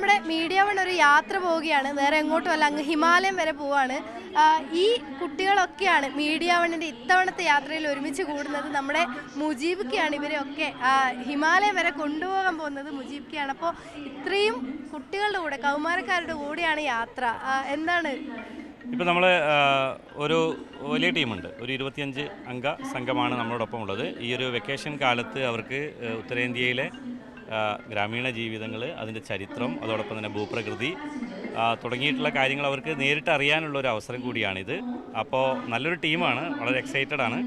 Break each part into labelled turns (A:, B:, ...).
A: നമ്മുടെ media one ഒരു യാത്ര പോവുകയാണ്. വേറെ എങ്ങോട്ടുമല്ല, അങ്ങ് ഹിമാലയം വരെ പോവാണ്. ഈ കുട്ടികളൊക്കെയാണ് മീഡിയ വണ്ണിൻ്റെ ഇത്തവണത്തെ യാത്രയിൽ ഒരുമിച്ച് കൂടുന്നത്. നമ്മുടെ മുജീബിക്കയാണ് ഇവരെയൊക്കെ ഹിമാലയം വരെ കൊണ്ടുപോകാൻ പോകുന്നത് മുജീബിക്കയാണ്. അപ്പോൾ ഇത്രയും കുട്ടികളുടെ കൂടെ, കൗമാരക്കാരുടെ കൂടെയാണ് യാത്ര. എന്താണ്
B: ഇപ്പോൾ നമ്മൾ ഒരു വലിയ ടീമുണ്ട്, ഒരു 25 അംഗ സംഘമാണ് നമ്മളോടൊപ്പം ഉള്ളത്. ഈ ഒരു വെക്കേഷൻ കാലത്ത് അവർക്ക് ഉത്തരേന്ത്യയിലെ ഗ്രാമീണ ജീവിതങ്ങൾ, അതിൻ്റെ ചരിത്രം, അതോടൊപ്പം തന്നെ ഭൂപ്രകൃതി തുടങ്ങിയിട്ടുള്ള കാര്യങ്ങൾ അവർക്ക് നേരിട്ട് അറിയാനുള്ള ഒരു അവസരം കൂടിയാണിത്. അപ്പോൾ നല്ലൊരു ടീമാണ്, വളരെ എക്സൈറ്റഡ് ആണ്.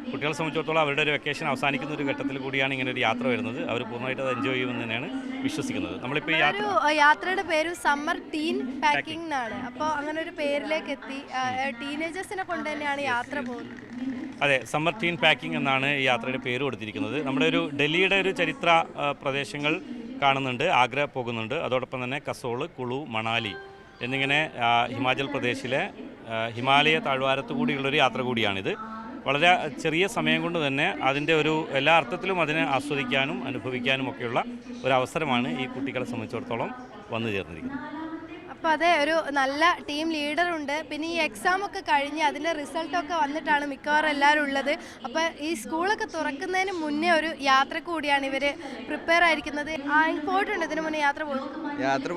B: കുട്ടികളെ സംബന്ധിച്ചിടത്തോളം അവരുടെ ഒരു വെക്കേഷൻ അവസാനിക്കുന്ന ഒരു ഘട്ടത്തിൽ കൂടിയാണ് ഇങ്ങനെ ഒരു യാത്ര വരുന്നത്. അവർ പൂർണ്ണമായിട്ട് അത് എൻജോയ് ചെയ്യുമെന്ന് തന്നെയാണ് വിശ്വസിക്കുന്നത്. നമ്മളിപ്പോൾ
A: യാത്രയുടെ പേര് സമ്മർ ടീൻ പാക്കിംഗ് എന്നാണ്. അപ്പോൾ അങ്ങനെ ഒരു പേരിലേക്ക് എത്തി. ടീനേജേഴ്സിനെ കൊണ്ട് തന്നെയാണ് യാത്ര പോകുന്നത്.
B: അതെ, സമ്മർ ടീൻ പാക്കിംഗ് എന്നാണ് ഈ യാത്രയുടെ പേര് കൊടുത്തിരിക്കുന്നത്. നമ്മുടെ ഒരു ഡൽഹിയുടെ ഒരു ചരിത്ര പ്രദേശങ്ങൾ കാണുന്നുണ്ട്, ആഗ്ര പോകുന്നുണ്ട്. അതോടൊപ്പം തന്നെ കസോൾ, കുളു, മണാലി എന്നിങ്ങനെ ഹിമാചൽ പ്രദേശിലെ ഹിമാലയ താഴ്വാരത്തു കൂടിയുള്ളൊരു യാത്ര കൂടിയാണിത്. വളരെ ചെറിയ സമയം കൊണ്ട് തന്നെ അതിൻ്റെ ഒരു എല്ലാ അർത്ഥത്തിലും അതിനെ ആസ്വദിക്കാനും അനുഭവിക്കാനും ഒക്കെയുള്ള ഒരു അവസരമാണ് ഈ കുട്ടികളെ സംബന്ധിച്ചിടത്തോളം വന്നു ചേർന്നിരിക്കുന്നത്.
A: അപ്പോൾ അതെ, ഒരു നല്ല ടീം ലീഡറുണ്ട്. പിന്നെ ഈ എക്സാമൊക്കെ കഴിഞ്ഞ് അതിൻ്റെ റിസൾട്ടൊക്കെ വന്നിട്ടാണ് മിക്കവാറും എല്ലാവരും ഉള്ളത്. അപ്പോൾ ഈ സ്കൂളൊക്കെ തുറക്കുന്നതിന് മുന്നേ ഒരു യാത്ര കൂടിയാണ് ഇവർ പ്രിപ്പയർ ആയിരിക്കുന്നത്. പോയിട്ടുണ്ട് ഇതിന് മുന്നേ യാത്ര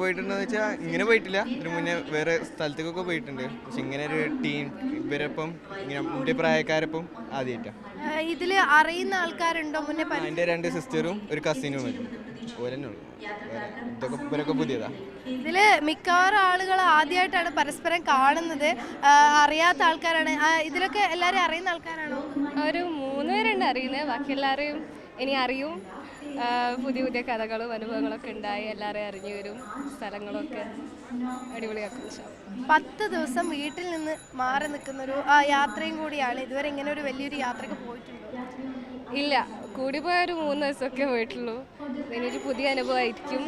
C: പോയിട്ടുണ്ടെന്ന് വെച്ചാൽ ഇങ്ങനെ പോയിട്ടില്ല. ഇതിന് മുന്നേ വേറെ സ്ഥലത്തേക്കൊക്കെ പോയിട്ടുണ്ട്. പക്ഷെ ഇങ്ങനെ ഒരു ടീം ഇവരൊപ്പം ഇങ്ങനെ മുന്നേ പ്രായക്കാരൊപ്പം ആദ്യമായിട്ടാണ്.
A: ഇതിൽ അറിയുന്ന ആൾക്കാരുണ്ടോ മുന്നേ?
C: എൻ്റെ 2 സിസ്റ്ററും ഒരു കസിനും വരും. ഇതൊക്കെ പുതിയതാ.
A: ഇതില് മിക്കവാറും ആളുകൾ ആദ്യമായിട്ടാണ് പരസ്പരം കാണുന്നത്. അറിയാത്ത ആൾക്കാരാണ്. ഇതിലൊക്കെ എല്ലാവരും അറിയുന്ന ആൾക്കാരാണോ?
D: ഒരു 3 പേരുണ്ട് അറിയുന്നത്. ബാക്കി എല്ലാവരെയും ഇനി അറിയും. പുതിയ പുതിയ കഥകളും അനുഭവങ്ങളൊക്കെ ഉണ്ടായി എല്ലാവരെയും അറിഞ്ഞു വരും. സ്ഥലങ്ങളൊക്കെ അടിപൊളിയാക്കും.
A: 10 ദിവസം വീട്ടിൽ നിന്ന് മാറി നിൽക്കുന്നൊരു യാത്രയും കൂടിയാണ്. ഇതുവരെ ഇങ്ങനെ ഒരു വലിയൊരു യാത്രയ്ക്ക് പോയിട്ടുണ്ടോ?
D: ഇല്ല, കൂടിപ്പോയ ഒരു 3 ദിവസമൊക്കെ പോയിട്ടുള്ളൂ. ഇനിയൊരു പുതിയ അനുഭവമായിരിക്കും.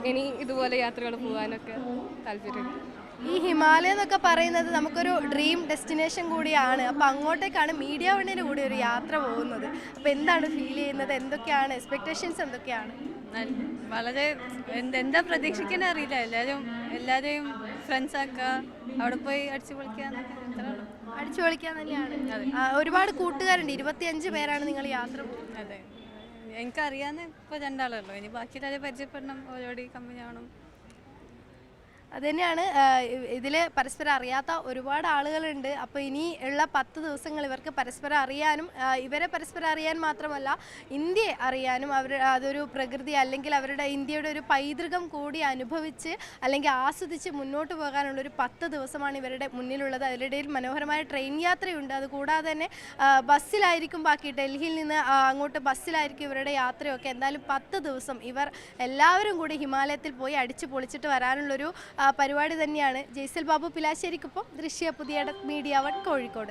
D: ഇനി ഇതുപോലെ യാത്രകൾ പോകാനൊക്കെ താല്പര്യമുണ്ട്.
A: ഈ ഹിമാലയം എന്നൊക്കെ പറയുന്നത് നമുക്കൊരു ഡ്രീം ഡെസ്റ്റിനേഷൻ കൂടിയാണ്. അപ്പോൾ അങ്ങോട്ടേക്കാണ് മീഡിയ വണ്ണിൻ്റെ കൂടെ ഒരു യാത്ര പോകുന്നത്. അപ്പോൾ എന്താണ് ഫീൽ ചെയ്യുന്നത്? എന്തൊക്കെയാണ് എക്സ്പെക്ടേഷൻസ്? എന്തൊക്കെയാണ്?
D: വളരെ എന്താ പ്രതീക്ഷിക്കാൻ അറിയില്ല. എല്ലാവരെയും ഫ്രണ്ട്സ് ആക്കുക, അവിടെ പോയി അടിച്ചു പൊളിക്കാൻ തന്നെയാണ്.
A: ഒരുപാട് കൂട്ടുകാരുണ്ട്. 25 പേരാണ് നിങ്ങൾ യാത്ര പോകുന്നത്.
D: അതെ, എനിക്കറിയാവുന്ന ഇപ്പോൾ 2 ആളുള്ളൂ. ഇനി ബാക്കി എല്ലാവരെയും പരിചയപ്പെടണം, ഓരോടി കമ്പനി ആവണം.
A: അതുതന്നെയാണ്. ഇതിൽ പരസ്പരം അറിയാത്ത ഒരുപാട് ആളുകളുണ്ട്. അപ്പോൾ ഇനി ഉള്ള 10 ദിവസങ്ങൾ ഇവർക്ക് പരസ്പരം അറിയാനും ഇവരെ പരസ്പരം അറിയാൻ മാത്രമല്ല ഇന്ത്യയെ അറിയാനും അതൊരു പ്രകൃതി അല്ലെങ്കിൽ അവരുടെ ഇന്ത്യയുടെ ഒരു പൈതൃകം കൂടി അനുഭവിച്ച് അല്ലെങ്കിൽ ആസ്വദിച്ച് മുന്നോട്ട് പോകാനുള്ളൊരു 10 ദിവസമാണ് ഇവരുടെ മുന്നിലുള്ളത്. അതിനിടയിൽ മനോഹരമായ ട്രെയിൻ യാത്രയുണ്ട്. അതുകൂടാതെ തന്നെ ബസ്സിലായിരിക്കും ബാക്കി. ഡൽഹിയിൽ നിന്ന് അങ്ങോട്ട് ബസ്സിലായിരിക്കും ഇവരുടെ യാത്രയൊക്കെ. എന്തായാലും 10 ദിവസം ഇവർ എല്ലാവരും കൂടി ഹിമാലയത്തിൽ പോയി അടിച്ചു പൊളിച്ചിട്ട് വരാനുള്ളൊരു പരിപാടി തന്നെയാണ്. ജയ്സൽ ബാബു പിലാശ്ശേരിക്കൊപ്പം ദൃശ്യ പുതിയ മീഡിയ വൺ കോഴിക്കോട്.